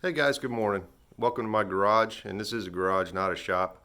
Hey guys, good morning. Welcome to my garage, and this is a garage, not a shop.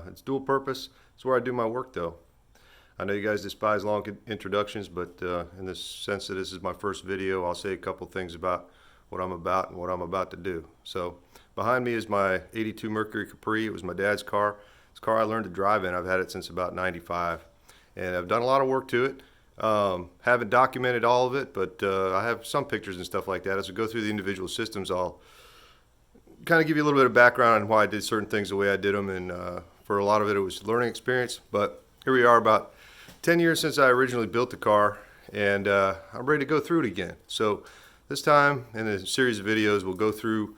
It's dual purpose. It's where I do my work though. I know you guys despise long introductions, but in the sense that this is my first video, I'll say a couple things about what I'm about and what I'm about to do. So behind me is my 82 Mercury Capri. It was my dad's car. It's a car I learned to drive in. I've had it since about 95, and I've done a lot of work to it. Haven't documented all of it, but I have some pictures and stuff like that. As we go through the individual systems, I'll kind of give you a little bit of background on why I did certain things the way I did them, and for a lot of it, it was learning experience. But here we are, about 10 years since I originally built the car, and I'm ready to go through it again. So this time in a series of videos, we'll go through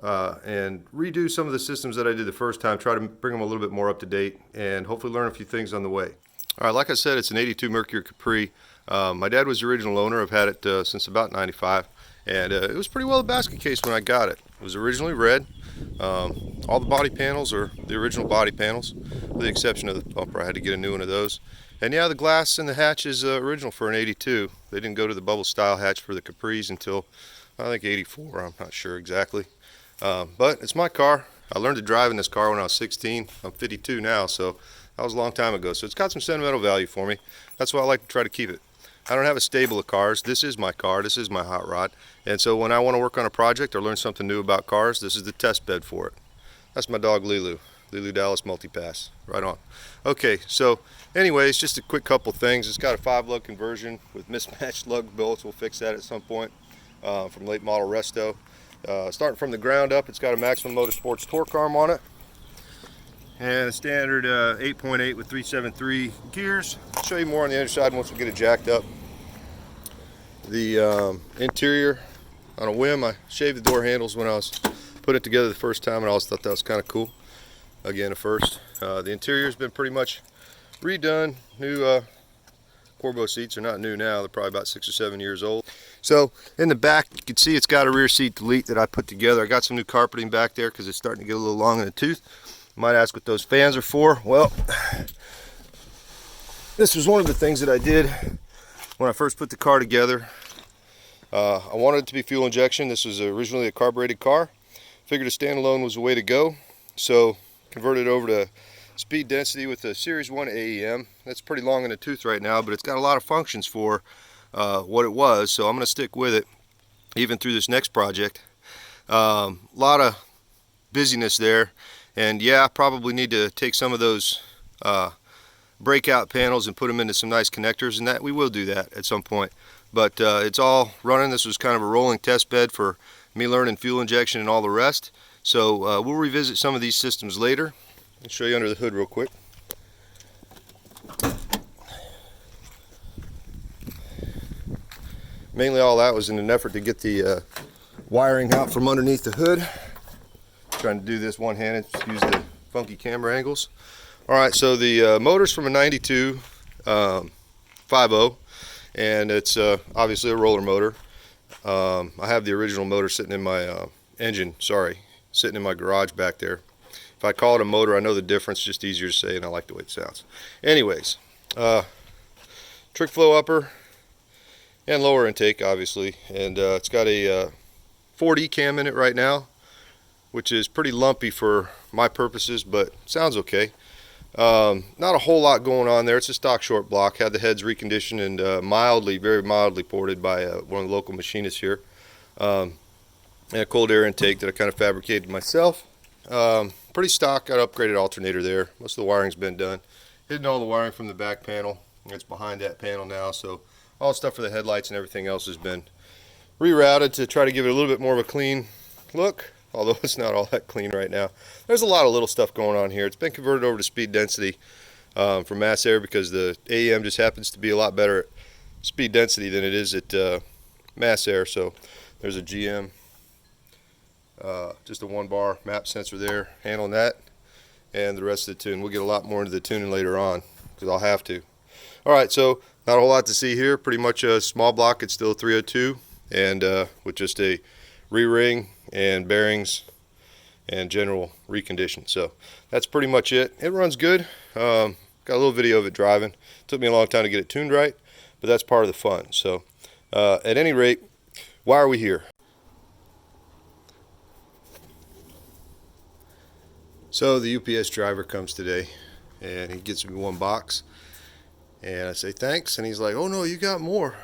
and redo some of the systems that I did the first time, try to bring them a little bit more up to date, and hopefully learn a few things on the way. All right, like I said, it's an 82 Mercury Capri. My dad was the original owner. I've had it since about 95. And it was pretty well a basket case when I got it. It was originally red. All the body panels are the original body panels, with the exception of the bumper. I had to get a new one of those. And yeah, the glass in the hatch is original for an 82. They didn't go to the bubble style hatch for the Capris until I think 84. I'm not sure exactly. But it's my car. I learned to drive in this car when I was 16. I'm 52 now, so that was a long time ago. So it's got some sentimental value for me. That's why I like to try to keep it. I don't have a stable of cars. This is my car. This is my hot rod. And so when I want to work on a project or learn something new about cars, this is the test bed for it. That's my dog Lilu. Lilu Dallas Multipass. Right on. Okay, so anyways, just a quick couple things. It's got a 5-lug conversion with mismatched lug bolts. We'll fix that at some point from late model Resto. Starting from the ground up, it's got a Maximum Motorsports torque arm on it. And a standard 8.8 with 373 gears. I'll show you more on the other side once we get it jacked up. The interior, on a whim, I shaved the door handles when I was putting it together the first time, and I always thought that was kind of cool. Again, a first. The interior has been pretty much redone. New Corbo seats are not new now. They're probably about 6 or 7 years old. So in the back, you can see it's got a rear seat delete that I put together. I got some new carpeting back there because it's starting to get a little long in the tooth. You might ask what those fans are for. Well, this was one of the things that I did when I first put the car together. I wanted it to be fuel injection. This was originally a carbureted car. Figured a standalone was the way to go. So converted over to speed density with a Series 1 AEM. That's pretty long in the tooth right now, but it's got a lot of functions for what it was. So I'm going to stick with it even through this next project. A lot of busyness there. And yeah, I probably need to take some of those breakout panels and put them into some nice connectors, and that we will do that at some point. But it's all running. This was kind of a rolling test bed for me learning fuel injection and all the rest. So we'll revisit some of these systems later. I'll show you under the hood real quick. Mainly all that was in an effort to get the wiring out from underneath the hood. Trying to do this one-handed, just use the funky camera angles. All right, so the motor's from a 92 5.0, and it's obviously a roller motor. I have the original motor sitting in my sitting in my garage back there. If I call it a motor, I know the difference, just easier to say, and I like the way it sounds. Anyways, trick flow upper and lower intake, obviously, and it's got a 4D cam in it right now, which is pretty lumpy for my purposes, but sounds okay. Not a whole lot going on there. It's a stock short block. Had the heads reconditioned and very mildly ported by one of the local machinists here. And a cold air intake that I kind of fabricated myself. Pretty stock. Got an upgraded alternator there. Most of the wiring's been done. Hidden all the wiring from the back panel. It's behind that panel now, so all the stuff for the headlights and everything else has been rerouted to try to give it a little bit more of a clean look. Although it's not all that clean right now. There's a lot of little stuff going on here. It's been converted over to speed density for mass air because the AEM just happens to be a lot better at speed density than it is at mass air. So there's a GM, just a 1-bar map sensor there handling that, and the rest of the tune. We'll get a lot more into the tuning later on because I'll have to. All right, so not a whole lot to see here. Pretty much a small block. It's still a 302, and with just a re-ring and bearings and general recondition. So that's pretty much it. It runs good. Got a little video of it driving. Took me a long time to get it tuned right, but that's part of the fun. So at any rate, why are we here? So the UPS driver comes today and he gets me one box and I say thanks, and he's like, oh no, you got more.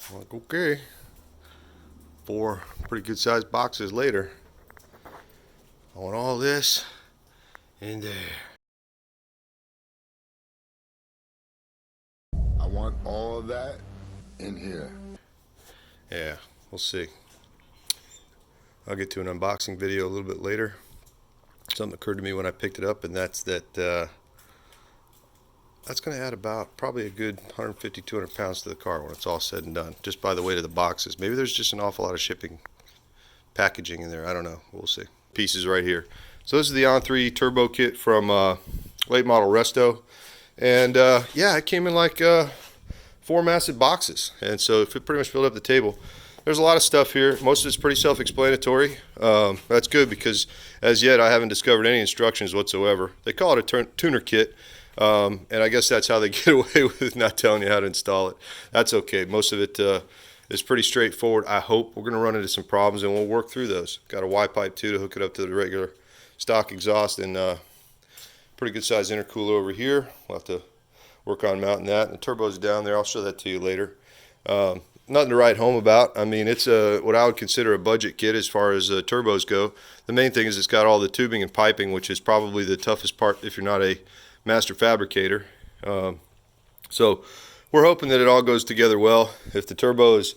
I'm like, okay. 4 pretty good sized boxes later, I want all this in there. I want all of that in here. Yeah, we'll see. I'll get to an unboxing video a little bit later. Something occurred to me when I picked it up, and that's going to add about probably a good 150, 200 pounds to the car when it's all said and done, just by the weight of the boxes. Maybe there's just an awful lot of shipping packaging in there. I don't know. We'll see. Pieces right here. So this is the On3 Turbo kit from late model Resto. And yeah, it came in like 4 massive boxes. And so it pretty much filled up the table. There's a lot of stuff here. Most of it's pretty self-explanatory. That's good because as yet I haven't discovered any instructions whatsoever. They call it a tuner kit. And I guess that's how they get away with not telling you how to install it. That's okay. Most of it is pretty straightforward. I hope we're going to run into some problems and we'll work through those. Got a Y pipe too to hook it up to the regular stock exhaust, and pretty good sized intercooler over here. We'll have to work on mounting that. And the turbo's down there. I'll show that to you later. Nothing to write home about. I mean, it's what I would consider a budget kit as far as turbos go. The main thing is it's got all the tubing and piping, which is probably the toughest part if you're not a master fabricator. So we're hoping that it all goes together well. If the turbo is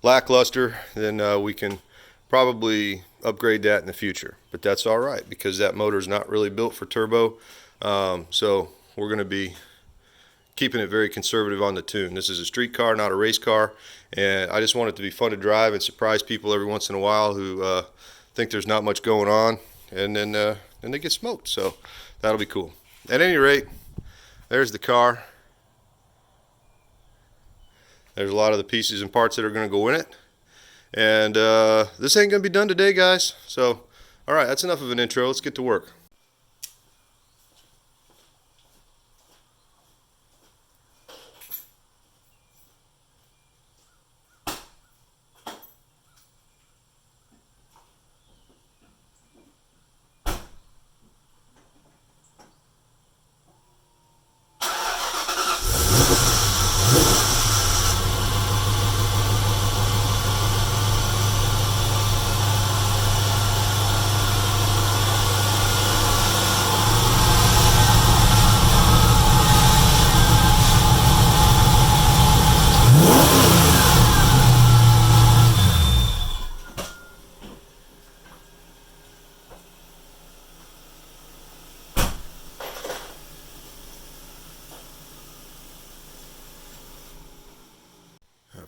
lackluster, then we can probably upgrade that in the future. But that's all right because that motor is not really built for turbo. So we're going to be keeping it very conservative on the tune. This is a street car, not a race car, and I just want it to be fun to drive and surprise people every once in a while who think there's not much going on, and then they get smoked. So that'll be cool. At any rate, there's the car. There's a lot of the pieces and parts that are going to go in it, and this ain't going to be done today, guys. So all right, that's enough of an intro. Let's get to work.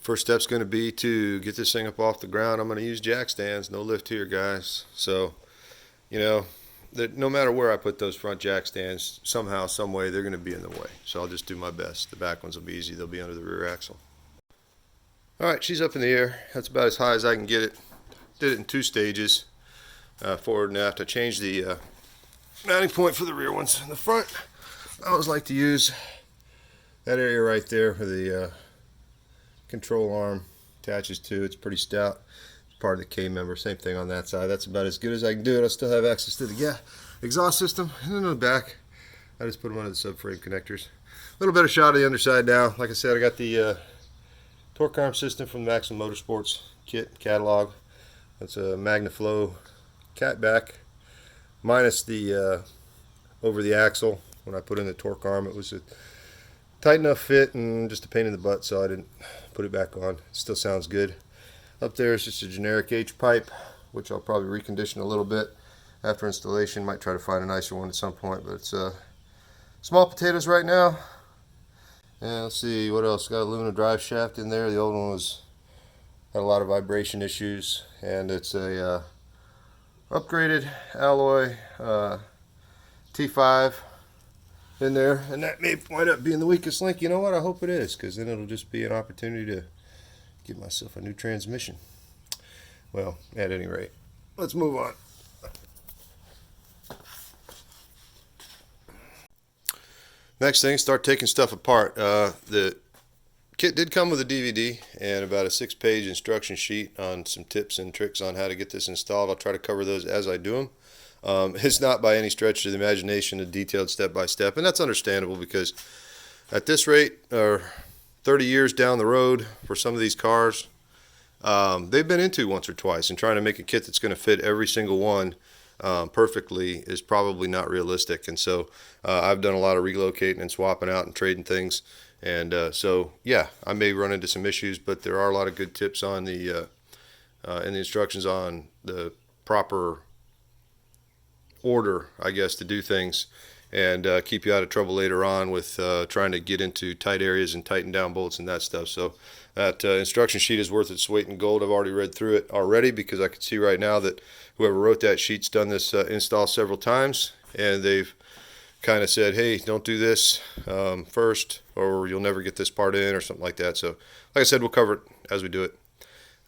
First step's going to be to get this thing up off the ground. I'm going to use jack stands, no lift here, guys. So, you know, no matter where I put those front jack stands, somehow, some way, they're going to be in the way. So I'll just do my best. The back ones will be easy. They'll be under the rear axle. All right, she's up in the air. That's about as high as I can get it. Did it in 2 stages, forward and aft. I changed the mounting point for the rear ones. In the front, I always like to use that area right there for the control arm attaches to. It's pretty stout. It's part of the K member. Same thing on that side. That's about as good as I can do it. I still have access to the exhaust system. And then on the back, I just put them under the subframe connectors. A little better shot of the underside now. Like I said, I got the torque arm system from the Maximum Motorsports kit catalog. That's a MagnaFlow catback minus the over the axle. When I put in the torque arm, it was a tight enough fit and just a pain in the butt, so I didn't put it back on. It still sounds good. Up there is just a generic H pipe, which I'll probably recondition a little bit after installation. Might try to find a nicer one at some point, but it's small potatoes right now. And let's see what else. Got a aluminum drive shaft in there. The old one had a lot of vibration issues, and it's a upgraded alloy T5 in there, and that may wind up being the weakest link. You know what? I hope it is, because then it'll just be an opportunity to get myself a new transmission. Well, at any rate, let's move on. Next thing, start taking stuff apart. The kit did come with a DVD and about a 6-page instruction sheet on some tips and tricks on how to get this installed. I'll try to cover those as I do them. It's not by any stretch of the imagination a detailed step by step, and that's understandable because at this rate, or 30 years down the road for some of these cars, they've been into once or twice, and trying to make a kit that's going to fit every single one perfectly is probably not realistic. And so I've done a lot of relocating and swapping out and trading things. And so, yeah, I may run into some issues, but there are a lot of good tips on the in the instructions on the proper order, I guess, to do things, and keep you out of trouble later on with trying to get into tight areas and tighten down bolts and that stuff. So that instruction sheet is worth its weight in gold. I've already read through it already because I can see right now that whoever wrote that sheet's done this install several times, and they've kind of said, hey, don't do this first or you'll never get this part in or something like that. So like I said, we'll cover it as we do it.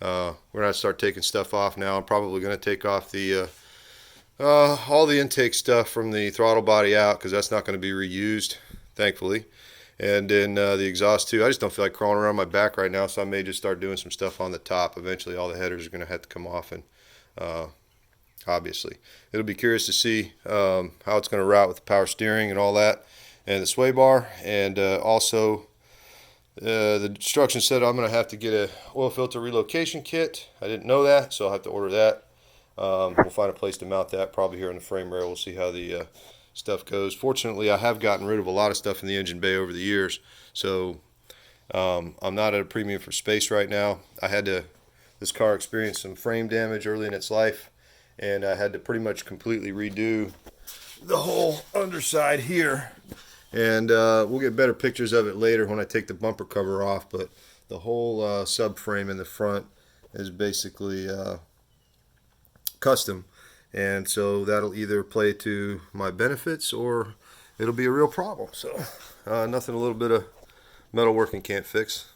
We're going to start taking stuff off now. I'm probably going to take off the all the intake stuff from the throttle body out because that's not going to be reused, thankfully. And then the exhaust too. I just don't feel like crawling around my back right now, so I may just start doing some stuff on the top. Eventually all the headers are going to have to come off, and obviously it'll be curious to see how it's going to route with the power steering and all that, and the sway bar. And also the instructions said I'm going to have to get a oil filter relocation kit. I didn't know that, so I'll have to order that. We'll find a place to mount that probably here on the frame rail. We'll see how the stuff goes. Fortunately, I have gotten rid of a lot of stuff in the engine bay over the years, so I'm not at a premium for space right now. This car experienced some frame damage early in its life, and I had to pretty much completely redo the whole underside here. And we'll get better pictures of it later when I take the bumper cover off, but the whole subframe in the front is basically custom, and so that'll either play to my benefits or it'll be a real problem. So nothing a little bit of metalworking can't fix.